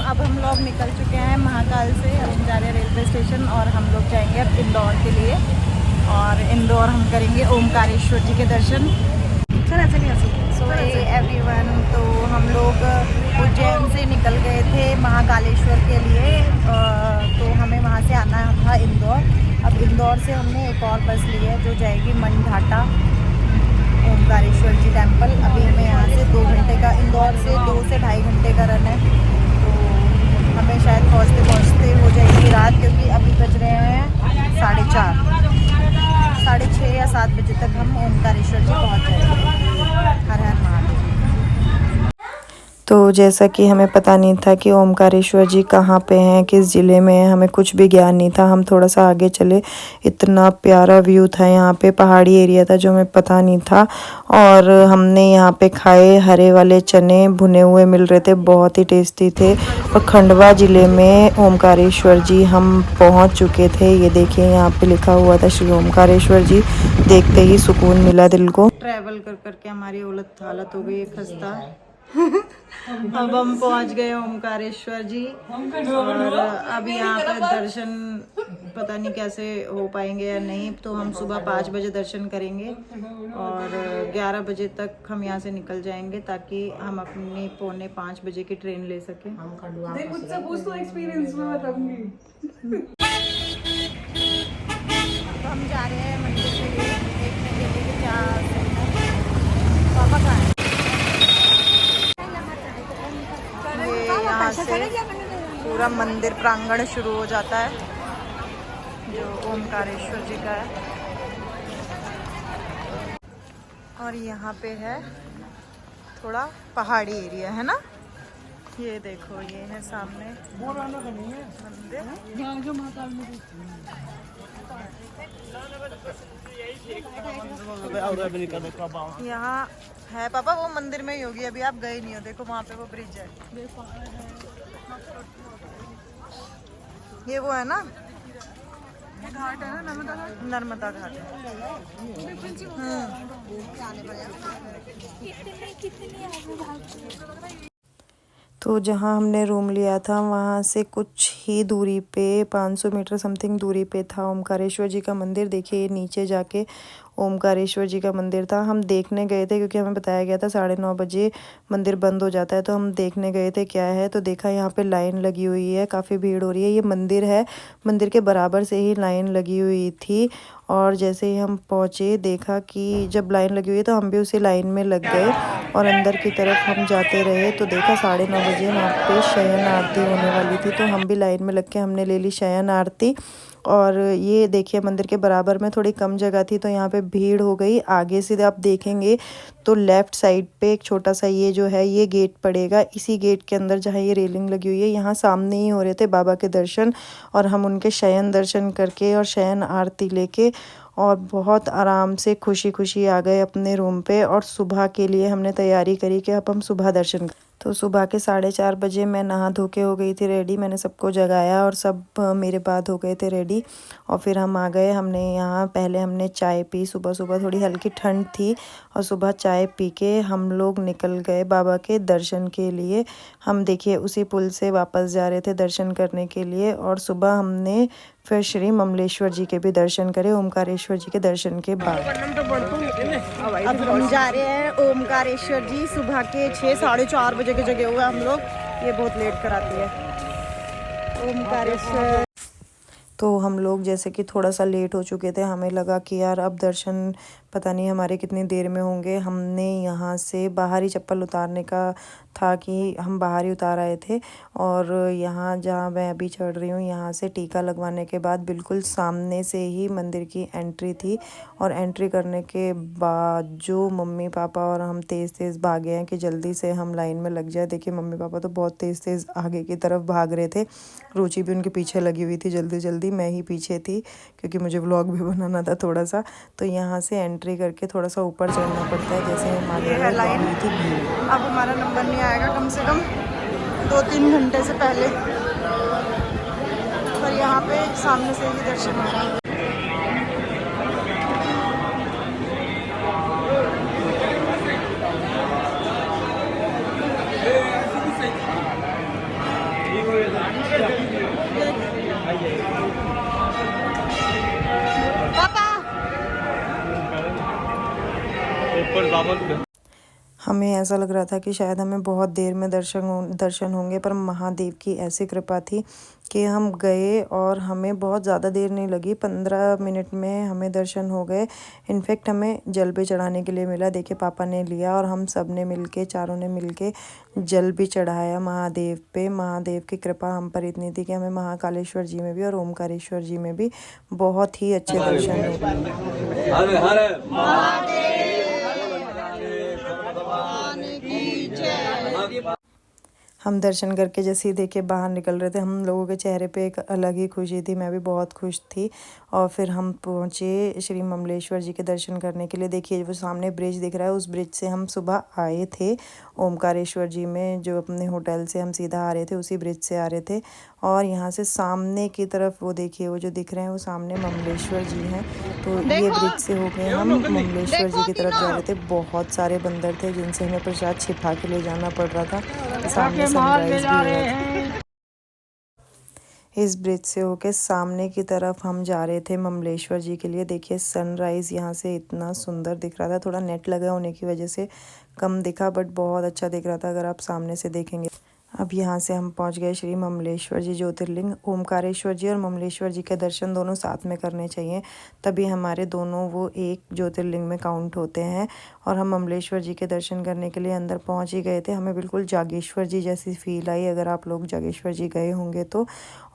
अब हम लोग निकल चुके हैं महाकाल से। अब हम जा रहे हैं रेलवे स्टेशन और हम लोग जाएंगे अब इंदौर के लिए। और इंदौर हम करेंगे ओमकारेश्वर जी के दर्शन। सो एवरीवन, तो हम लोग उज्जैन से निकल गए थे महाकालेश्वर के लिए। तो हमें वहाँ से आना था इंदौर। अब इंदौर से हमने एक और बस ली है जो जाएगी मंडघाटा ओमकारेश्वर जी टेम्पल। अभी हमें यहाँ से 2 घंटे का, इंदौर से 2 से ढाई घंटे का रन है। तो हमें शायद पहुँचते पहुँचते हो जाएगी रात, क्योंकि अभी बज रहे हैं 4:30, 6:30 या 7 बजे तक हम ओमकारेश्वर जी पहुँच जाएंगे। हर हर महादेव। तो जैसा कि हमें पता नहीं था कि ओमकारेश्वर जी कहाँ पे हैं, किस ज़िले में है, हमें कुछ भी ज्ञान नहीं था। हम थोड़ा सा आगे चले, इतना प्यारा व्यू था यहाँ पे, पहाड़ी एरिया था जो हमें पता नहीं था। और हमने यहाँ पे खाए हरे वाले चने भुने हुए मिल रहे थे, बहुत ही टेस्टी थे। और खंडवा ज़िले में ओमकारेश्वर जी हम पहुँच चुके थे। ये देखिए यहाँ पे लिखा हुआ था श्री ओमकारेश्वर जी। देखते ही सुकून मिला दिल को। ट्रैवल कर करके हमारी हालत हो गई है खस्ता। अब हम पहुंच गए ओमकारेश्वर जी। और अब यहाँ पर दर्शन पता नहीं कैसे हो पाएंगे या नहीं। तो हम सुबह 5 बजे दर्शन करेंगे और 11 बजे तक हम यहाँ से निकल जाएंगे, ताकि हम अपनी 4:45 बजे की ट्रेन ले सकें। मुझसे पूछ तो एक्सपीरियंस में बताऊंगी। तो हम जा रहे हैं मंदिर के लिए, देखने के लिए कि क्या पापा कहाँ हैं। ये यहाँ से पूरा मंदिर प्रांगण शुरू हो जाता है जो ओमकारेश्वर जी का है। और यहाँ पे है थोड़ा पहाड़ी एरिया है ना। ये देखो, ये है सामने मंदिर। यहाँ है पापा, वो मंदिर में ही होगी, अभी आप गए नहीं हो। देखो वहाँ पे वो ब्रिज है, ये वो है ना, घाट है ना, नर्मदा घाट है। तो जहाँ हमने रूम लिया था वहाँ से कुछ ही दूरी पे, 500 मीटर समथिंग दूरी पे था ओमकारेश्वर जी का मंदिर। देखिए नीचे जाके ओमकारेश्वर जी का मंदिर था। हम देखने गए थे क्योंकि हमें बताया गया था 9:30 बजे मंदिर बंद हो जाता है। तो हम देखने गए थे क्या है, तो देखा यहाँ पे लाइन लगी हुई है, काफ़ी भीड़ हो रही है। ये मंदिर है, मंदिर के बराबर से ही लाइन लगी हुई थी। और जैसे ही हम पहुँचे देखा कि जब लाइन लगी हुई है तो हम भी उसी लाइन में लग गए और अंदर की तरफ हम जाते रहे। तो देखा 9:30 बजे वहाँ पे शयन आरती होने वाली थी, तो हम भी लाइन में लग के हमने ले ली शयन आरती। और ये देखिए मंदिर के बराबर में थोड़ी कम जगह थी तो यहाँ पे भीड़ हो गई। आगे से आप देखेंगे तो लेफ़्ट साइड पे एक छोटा सा ये जो है ये गेट पड़ेगा। इसी गेट के अंदर जहाँ ये रेलिंग लगी हुई है, यहाँ सामने ही हो रहे थे बाबा के दर्शन। और हम उनके शयन दर्शन करके और शयन आरती लेके और बहुत आराम से खुशी खुशी आ गए अपने रूम पे। और सुबह के लिए हमने तैयारी करी कि अब हम सुबह दर्शन। तो सुबह के 4:30 बजे मैं नहा धो के हो गई थी रेडी। मैंने सबको जगाया और सब मेरे बाद हो गए थे रेडी। और फिर हम आ गए। हमने यहाँ पहले हमने चाय पी, सुबह सुबह थोड़ी हल्की ठंड थी और सुबह चाय पी के हम लोग निकल गए बाबा के दर्शन के लिए। हम देखिए उसी पुल से वापस जा रहे थे दर्शन करने के लिए। और सुबह हमने फिर श्री ममलेश्वर जी के भी दर्शन करे ओमकारेश्वर जी के दर्शन के बाद। अब हम जा रहे हैं ओमकारेश्वर जी। सुबह के 6, 4:30 बजे की जगह हुआ हम लोग। ये बहुत लेट कराती है ओमकारेश्वर। तो हम लोग जैसे कि थोड़ा सा लेट हो चुके थे, हमें लगा कि यार अब दर्शन पता नहीं हमारे कितनी देर में होंगे। हमने यहाँ से बाहर ही चप्पल उतारने का था कि हम बाहर ही उतार आए थे। और यहाँ जहाँ मैं अभी चढ़ रही हूँ यहाँ से टीका लगवाने के बाद बिल्कुल सामने से ही मंदिर की एंट्री थी। और एंट्री करने के बाद जो मम्मी पापा और हम तेज़ तेज़ भागे हैं कि जल्दी से हम लाइन में लग जाए। देखिए मम्मी पापा तो बहुत तेज़ तेज़ आगे की तरफ भाग रहे थे, रुचि भी उनके पीछे लगी हुई थी जल्दी जल्दी। मैं ही पीछे थी क्योंकि मुझे व्लॉग भी बनाना था थोड़ा सा। तो यहाँ से एंट्री करके थोड़ा सा ऊपर चढ़ना पड़ता है। जैसे हमारी लाइन थी भीड़। अब हमारा नंबर नहीं आएगा कम से कम 2-3 घंटे से पहले। पर यहाँ पे सामने से ही दर्शन हो रहा है। हमें ऐसा लग रहा था कि शायद हमें बहुत देर में दर्शन होंगे, पर महादेव की ऐसी कृपा थी कि हम गए और हमें बहुत ज़्यादा देर नहीं लगी। 15 मिनट में हमें दर्शन हो गए। इनफैक्ट हमें जल भी चढ़ाने के लिए मिला। देखिए पापा ने लिया और हम सब ने मिलके, चारों ने मिलके जल भी चढ़ाया महादेव पे। महादेव की कृपा हम पर इतनी थी कि हमें महाकालेश्वर जी में भी और ओमकारेश्वर जी में भी बहुत ही अच्छे दर्शन हुए। हम दर्शन करके जैसे ही देखे बाहर निकल रहे थे, हम लोगों के चेहरे पे एक अलग ही खुशी थी। मैं भी बहुत खुश थी। और फिर हम पहुँचे श्री ममलेश्वर जी के दर्शन करने के लिए। देखिए वो सामने ब्रिज दिख रहा है, उस ब्रिज से हम सुबह आए थे ओमकारेश्वर जी में। जो अपने होटल से हम सीधा आ रहे थे उसी ब्रिज से आ रहे थे। और यहाँ से सामने की तरफ वो देखिए, वो जो दिख रहे हैं वो सामने ममलेश्वर जी हैं। तो ये ब्रिज से होके हम ममलेश्वर जी की तरफ जा रहे थे। बहुत सारे बंदर थे जिनसे हमें प्रसाद छिपा के ले जाना पड़ रहा था। सामने सनराइज भी हो रहा था। इस ब्रिज से होके सामने की तरफ हम जा रहे थे ममलेश्वर जी के लिए। देखिए सनराइज़ यहाँ से इतना सुंदर दिख रहा था। थोड़ा नेट लगा होने की वजह से कम दिखा, बट बहुत अच्छा दिख रहा था अगर आप सामने से देखेंगे। अब यहाँ से हम पहुँच गए श्री ममलेश्वर जी ज्योतिर्लिंग। ओमकारेश्वर जी और ममलेश्वर जी के दर्शन दोनों साथ में करने चाहिए, तभी हमारे दोनों वो एक ज्योतिर्लिंग में काउंट होते हैं। और हम ममलेश्वर जी के दर्शन करने के लिए अंदर पहुँच ही गए थे। हमें बिल्कुल जागेश्वर जी जैसी फील आई, अगर आप लोग जागेश्वर जी गए होंगे तो।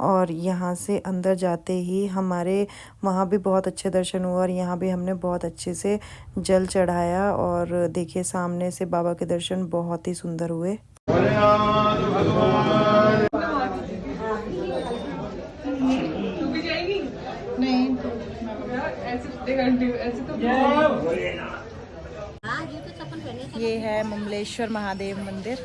और यहाँ से अंदर जाते ही हमारे वहाँ भी बहुत अच्छे दर्शन हुए और यहाँ भी हमने बहुत अच्छे से जल चढ़ाया। और देखिए सामने से बाबा के दर्शन बहुत ही सुंदर हुए। तू भी जाएगी? नहीं ऐसे तो ये है ममलेश्वर महादेव मंदिर।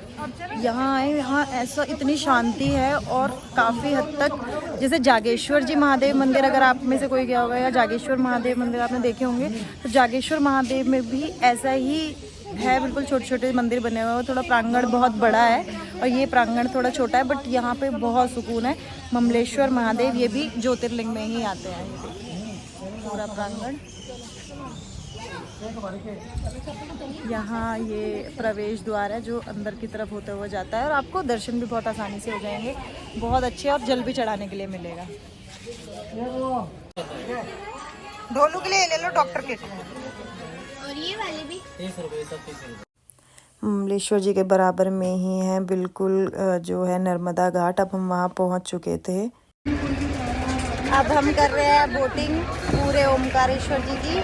यहाँ आए, यहाँ ऐसा इतनी शांति है और काफ़ी हद तक जैसे जागेश्वर जी महादेव मंदिर, अगर आप में से कोई गया होगा या जागेश्वर महादेव मंदिर आपने देखे होंगे, तो जागेश्वर महादेव में भी ऐसा ही है। बिल्कुल छोटे छोटे मंदिर बने हुए हैं। थोड़ा प्रांगण बहुत बड़ा है और ये प्रांगण थोड़ा छोटा है, बट यहाँ पे बहुत सुकून है। ममलेश्वर महादेव ये भी ज्योतिर्लिंग में ही आते हैं। ये देखिए पूरा प्रांगण। यहाँ ये प्रवेश द्वार है जो अंदर की तरफ होते हुए जाता है और आपको दर्शन भी बहुत आसानी से हो जाएंगे, बहुत अच्छे। और जल भी चढ़ाने के लिए मिलेगा। ढोलू के लिए ले लो डॉक्टर किट। और ये वाले भी 30 रुपए सब। ममलेश्वर जी के बराबर में ही है बिल्कुल जो है नर्मदा घाट। अब हम वहाँ पहुँच चुके थे। अब हम कर रहे हैं बोटिंग पूरे ओमकारेश्वर जी की।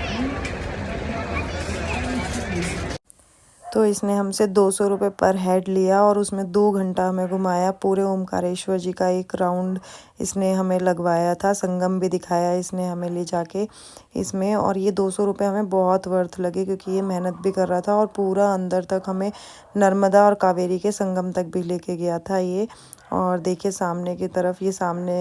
तो इसने हमसे 200 रुपये पर हेड लिया और उसमें 2 घंटा हमें घुमाया। पूरे ओमकारेश्वर जी का एक राउंड इसने हमें लगवाया था। संगम भी दिखाया इसने हमें ले जाके इसमें। और ये 200 रुपये हमें बहुत वर्थ लगे क्योंकि ये मेहनत भी कर रहा था और पूरा अंदर तक हमें नर्मदा और कावेरी के संगम तक भी लेके गया था ये। और देखिए सामने की तरफ, ये सामने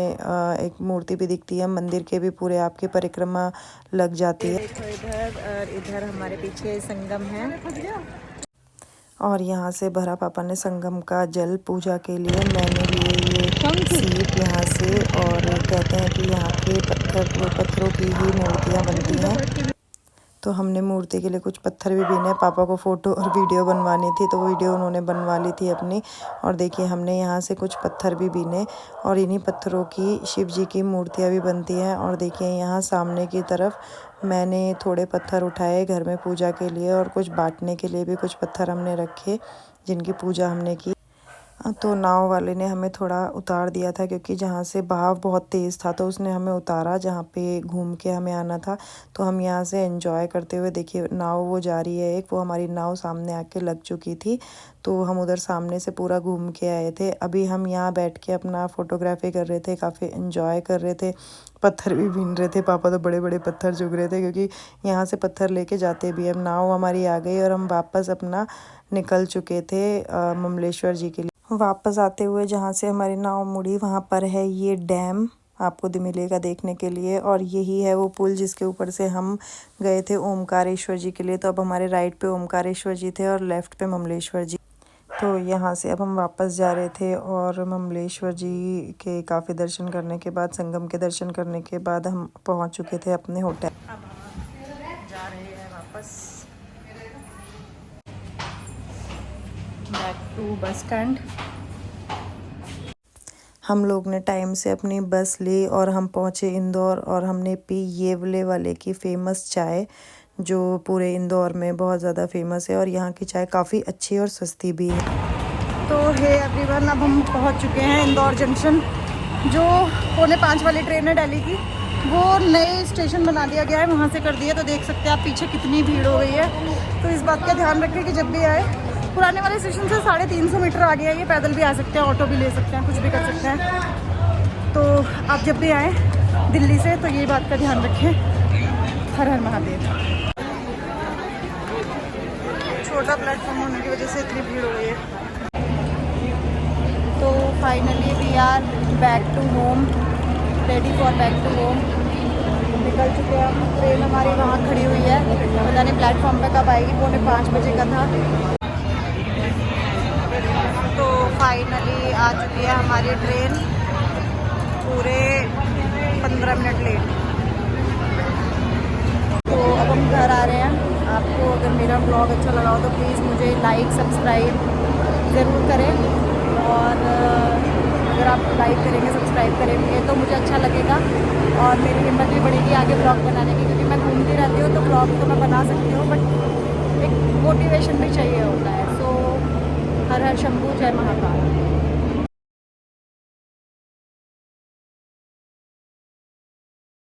एक मूर्ति भी दिखती है। मंदिर के भी पूरे आपकी परिक्रमा लग जाती है। देखो इधर, और इधर हमारे पीछे संगम है। और यहाँ से भरा पापा ने संगम का जल पूजा के लिए। मैंने लिए ये सीप यहाँ से। और कहते हैं कि यहाँ के पत्थरों की ही मूर्तियाँ बनती हैं। तो हमने मूर्ति के लिए कुछ पत्थर भी बीने। पापा को फ़ोटो और वीडियो बनवानी थी तो वीडियो उन्होंने बनवा ली थी अपनी। और देखिए हमने यहाँ से कुछ पत्थर भी बीने और इन्हीं पत्थरों की शिव जी की मूर्तियाँ भी बनती हैं। और देखिए यहाँ सामने की तरफ मैंने थोड़े पत्थर उठाए घर में पूजा के लिए और कुछ बांटने के लिए भी कुछ पत्थर हमने रखे जिनकी पूजा हमने की। तो नाव वाले ने हमें थोड़ा उतार दिया था क्योंकि जहाँ से बहाव बहुत तेज़ था, तो उसने हमें उतारा जहाँ पे घूम के हमें आना था। तो हम यहाँ से एंजॉय करते हुए, देखिए नाव वो जा रही है एक, वो हमारी नाव सामने आके लग चुकी थी। तो हम उधर सामने से पूरा घूम के आए थे। अभी हम यहाँ बैठ के अपना फ़ोटोग्राफी कर रहे थे, काफ़ी एंजॉय कर रहे थे, पत्थर भी बीन रहे थे। पापा तो बड़े बड़े पत्थर चुग रहे थे क्योंकि यहाँ से पत्थर लेके जाते भी। अब नाव हमारी आ गई और हम वापस अपना निकल चुके थे ममलेश्वर जी के लिए। वापस आते हुए जहाँ से हमारी नाव मुड़ी वहाँ पर है ये डैम, आपको मिलेगा देखने के लिए। और यही है वो पुल जिसके ऊपर से हम गए थे ओमकारेश्वर जी के लिए। तो अब हमारे राइट पे ओमकारेश्वर जी थे और लेफ़्ट पे ममलेश्वर जी। तो यहाँ से अब हम वापस जा रहे थे और ममलेश्वर जी के काफ़ी दर्शन करने के बाद, संगम के दर्शन करने के बाद हम पहुँच चुके थे अपने होटल। अब हम जा रहे हैं वापस। To bus stand. हम लोग ने टाइम से अपनी बस ली और हम पहुँचे इंदौर और हमने पी येवले वाले की फ़ेमस चाय, जो पूरे इंदौर में बहुत ज़्यादा फेमस है और यहाँ की चाय काफ़ी अच्छी और सस्ती भी है। तो है एवरीवन, अब हम पहुंच चुके हैं इंदौर जंक्शन। जो 4:45 वाली ट्रेन है दिल्ली की, वो नए स्टेशन बना दिया गया है, वहाँ से कर दिया। तो देख सकते हैं आप पीछे कितनी भीड़ हो गई है। तो इस बात का ध्यान रखें कि जब भी आए, पुराने वाले स्टेशन से 350 मीटर आगे है, ये पैदल भी आ सकते हैं, ऑटो भी ले सकते हैं, कुछ भी कर सकते हैं। तो आप जब भी आएँ दिल्ली से तो ये बात का ध्यान रखें। हर हर महादेव। छोटा प्लेटफॉर्म होने की वजह से इतनी भीड़ हो गई है। तो finally we are back to home, ready for back to home. निकल चुके हैं हम। ट्रेन हमारी वहाँ खड़ी हुई है, पता नहीं प्लेटफॉर्म पे कब आएगी, 4:45 बजे का था। तो फाइनली आ चुकी है हमारी ट्रेन, पूरे 15 मिनट लेट। तो अब हम घर आ रहे हैं। आपको अगर मेरा ब्लॉग अच्छा लगा हो तो प्लीज़ मुझे लाइक सब्सक्राइब ज़रूर करें, और अगर आप लाइक करेंगे सब्सक्राइब करेंगे तो मुझे अच्छा लगेगा और मेरी हिम्मत भी बढ़ेगी आगे ब्लॉग बनाने की, क्योंकि मैं घूमती रहती हूँ तो ब्लॉग तो मैं बना सकती हूँ, बट एक मोटिवेशन भी चाहिए होता है। सो हर हर शंभू, जय महाकाल।